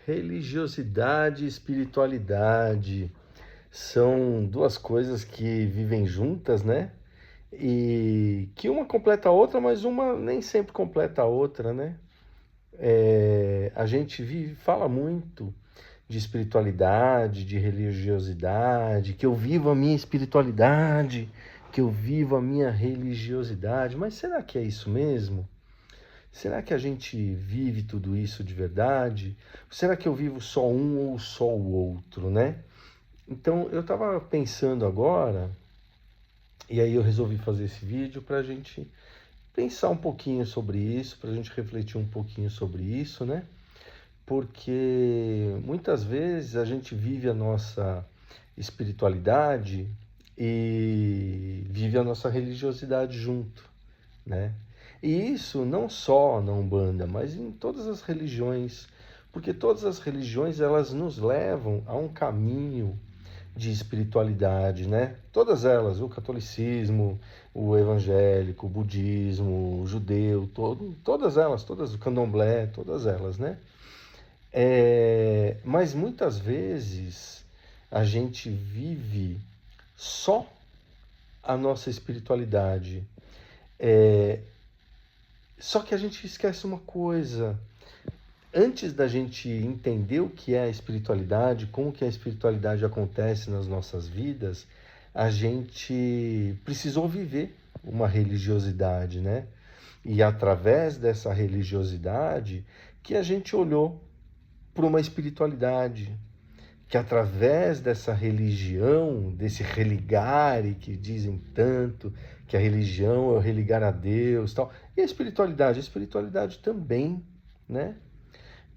Religiosidade e espiritualidade são duas coisas que vivem juntas, né? E que uma completa a outra, mas uma nem sempre completa a outra, né? A gente fala muito de espiritualidade, de religiosidade, que eu vivo a minha espiritualidade, que eu vivo a minha religiosidade, mas será que é isso mesmo? Será que a gente vive tudo isso de verdade? Será que eu vivo só um ou só o outro, né? Então, eu estava pensando agora, e aí eu resolvi fazer esse vídeo para a gente pensar um pouquinho sobre isso, para a gente refletir um pouquinho sobre isso, né? Porque muitas vezes a gente vive a nossa espiritualidade e vive a nossa religiosidade junto, né? E isso não só na Umbanda, mas em todas as religiões, porque todas as religiões elas nos levam a um caminho de espiritualidade, né? Todas elas, o catolicismo, o evangélico, o budismo, o judeu, todas elas, todas, o candomblé, todas elas, né? Mas muitas vezes a gente vive só a nossa espiritualidade. Só que a gente esquece uma coisa. Antes da gente entender o que é a espiritualidade, como que a espiritualidade acontece nas nossas vidas, a gente precisou viver uma religiosidade, né? E através dessa religiosidade que a gente olhou para uma espiritualidade, que através dessa religião, desse religare que dizem tanto, que a religião é o religar a Deus, tal. E a espiritualidade também, né?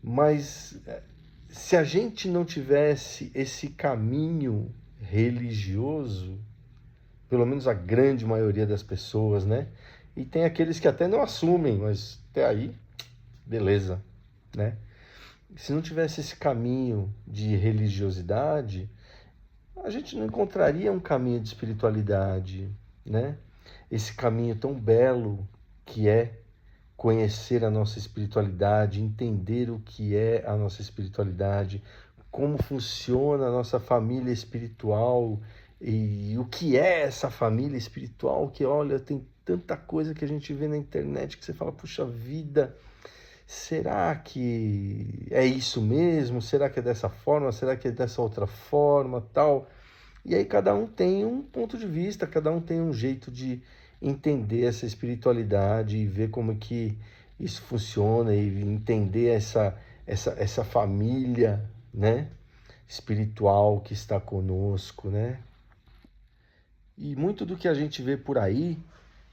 Mas se a gente não tivesse esse caminho religioso, pelo menos a grande maioria das pessoas, né? E tem aqueles que até não assumem, mas até aí, beleza, né? Se não tivesse esse caminho de religiosidade, a gente não encontraria um caminho de espiritualidade, né? Esse caminho tão belo que é conhecer a nossa espiritualidade, entender o que é a nossa espiritualidade, como funciona a nossa família espiritual e o que é essa família espiritual, que olha, tem tanta coisa que a gente vê na internet que você fala, puxa vida, será que é isso mesmo? Será que é dessa forma? Será que é dessa outra forma, tal? E aí cada um tem um ponto de vista, cada um tem um jeito de entender essa espiritualidade e ver como é que isso funciona e entender essa família, né, espiritual que está conosco, né? E muito do que a gente vê por aí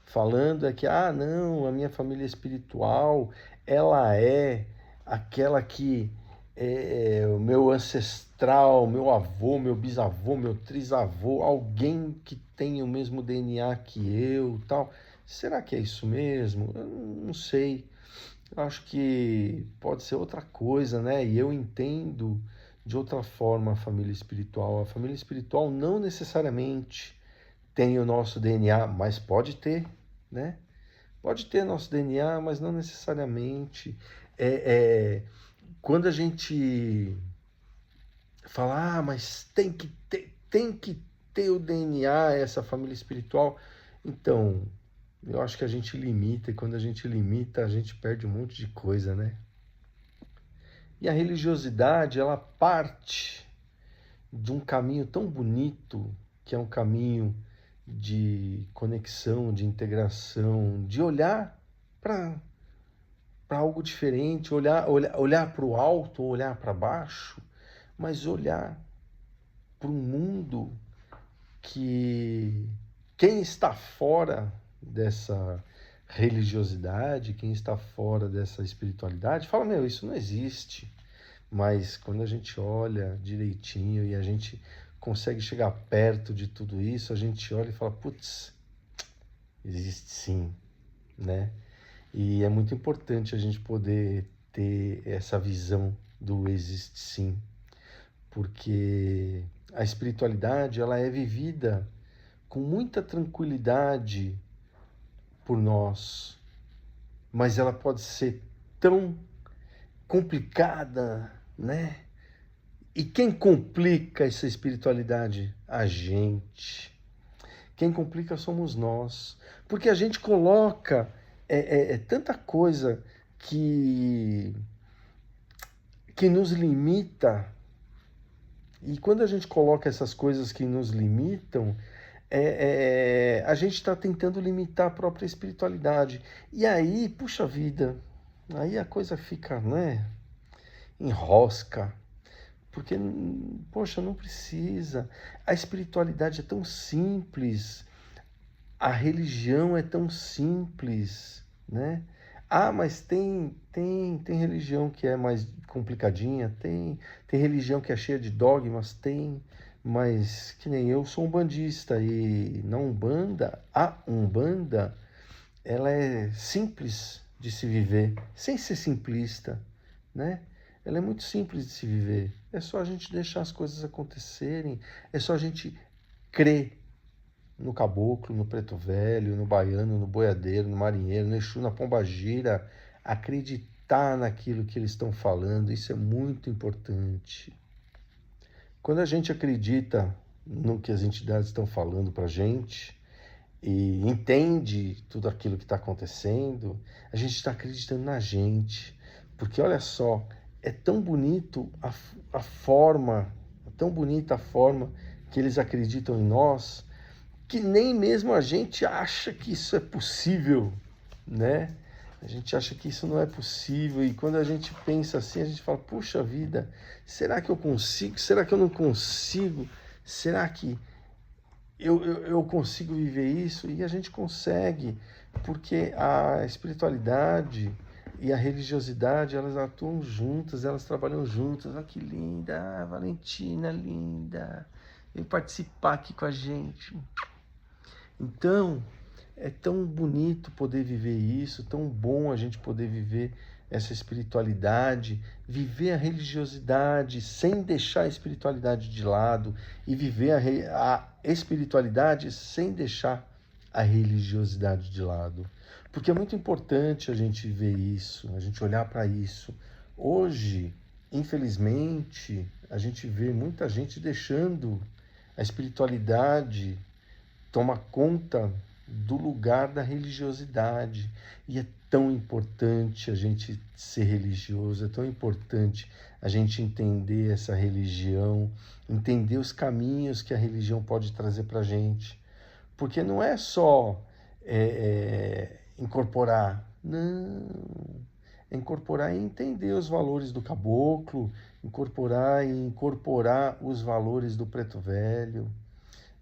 falando é que, ah, não, a minha família espiritual, ela é aquela que é o meu ancestral, meu avô, meu bisavô, meu trisavô, alguém que tem o mesmo DNA que eu, tal. Será que é isso mesmo? Eu não sei. Eu acho que pode ser outra coisa, né? E eu entendo de outra forma a família espiritual. A família espiritual não necessariamente tem o nosso DNA, mas pode ter, né? Pode ter nosso DNA, mas não necessariamente. É, é, Quando a gente fala, ah, mas tem que ter o DNA, essa família espiritual. Então, eu acho que a gente limita, e quando a gente limita, a gente perde um monte de coisa, né? E a religiosidade, ela parte de um caminho tão bonito, que é um caminho de conexão, de integração, de olhar para algo diferente, olhar para o alto, olhar para baixo, mas olhar para um mundo que quem está fora dessa religiosidade, quem está fora dessa espiritualidade, fala, meu, isso não existe. Mas quando a gente olha direitinho e a gente consegue chegar perto de tudo isso, a gente olha e fala, putz, existe sim, né? E é muito importante a gente poder ter essa visão do existe sim, porque a espiritualidade ela é vivida com muita tranquilidade por nós, mas ela pode ser tão complicada né? E quem complica essa espiritualidade? A gente. Quem complica somos nós. Porque a gente coloca tanta coisa que nos limita. E quando a gente coloca essas coisas que nos limitam, a gente está tentando limitar a própria espiritualidade. E aí, puxa vida, aí a coisa fica, né, enrosca. Porque, poxa, não precisa. A espiritualidade é tão simples, a religião é tão simples, né? Ah, mas tem religião que é mais complicadinha, tem religião que é cheia de dogmas, tem, mas que nem eu sou umbandista e na Umbanda, a Umbanda, ela é simples de se viver, sem ser simplista, né? Ela é muito simples de se viver. É só a gente deixar as coisas acontecerem, é só a gente crer no caboclo, no preto velho, no baiano, no boiadeiro, no marinheiro, no Exu, na pombagira, acreditar naquilo que eles estão falando, isso é muito importante. Quando a gente acredita no que as entidades estão falando para a gente e entende tudo aquilo que está acontecendo, a gente está acreditando na gente. Porque olha só, é tão bonito a forma, é tão bonita a forma que eles acreditam em nós, que nem mesmo a gente acha que isso é possível, né? A gente acha que isso não é possível e quando a gente pensa assim, a gente fala, puxa vida, será que eu consigo? Será que eu não consigo? Será que eu consigo viver isso? E a gente consegue, porque a espiritualidade e a religiosidade, elas atuam juntas, elas trabalham juntas. Olha que linda, Valentina, linda. Vem participar aqui com a gente. Então, é tão bonito poder viver isso, tão bom a gente poder viver essa espiritualidade, viver a religiosidade sem deixar a espiritualidade de lado e viver a espiritualidade sem deixar a religiosidade de lado. Porque é muito importante a gente ver isso, a gente olhar para isso. Hoje, infelizmente, a gente vê muita gente deixando a espiritualidade toma conta do lugar da religiosidade. E é tão importante a gente ser religioso, é tão importante a gente entender essa religião, entender os caminhos que a religião pode trazer para a gente. Porque não é só incorporar, não. É incorporar e entender os valores do caboclo, incorporar os valores do preto velho,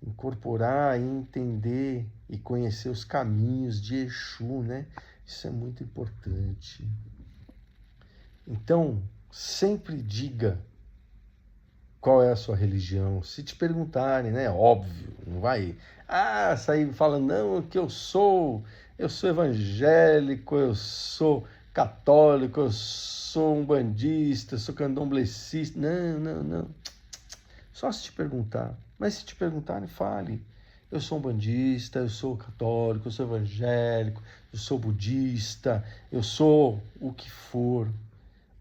incorporar e entender e conhecer os caminhos de Exu, né? Isso é muito importante. Então, sempre diga qual é a sua religião. Se te perguntarem, né? Óbvio, não vai sair falando, não, que eu sou evangélico, eu sou católico, eu sou umbandista, eu sou candomblessista. Não, não, não. Só se te perguntar. Mas se te perguntarem, fale. Eu sou umbandista, eu sou católico, eu sou evangélico, eu sou budista, eu sou o que for.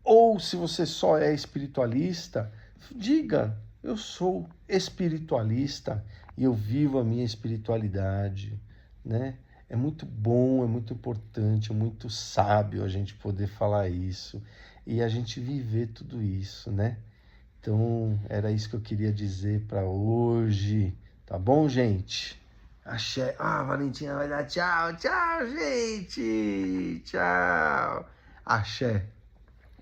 Ou se você só é espiritualista, diga, eu sou espiritualista e eu vivo a minha espiritualidade, né? É muito bom, é muito importante, é muito sábio a gente poder falar isso e a gente viver tudo isso, né? Então, era isso que eu queria dizer para hoje. Tá bom, gente? Axé. Valentina vai dar tchau. Tchau, gente. Tchau. Axé.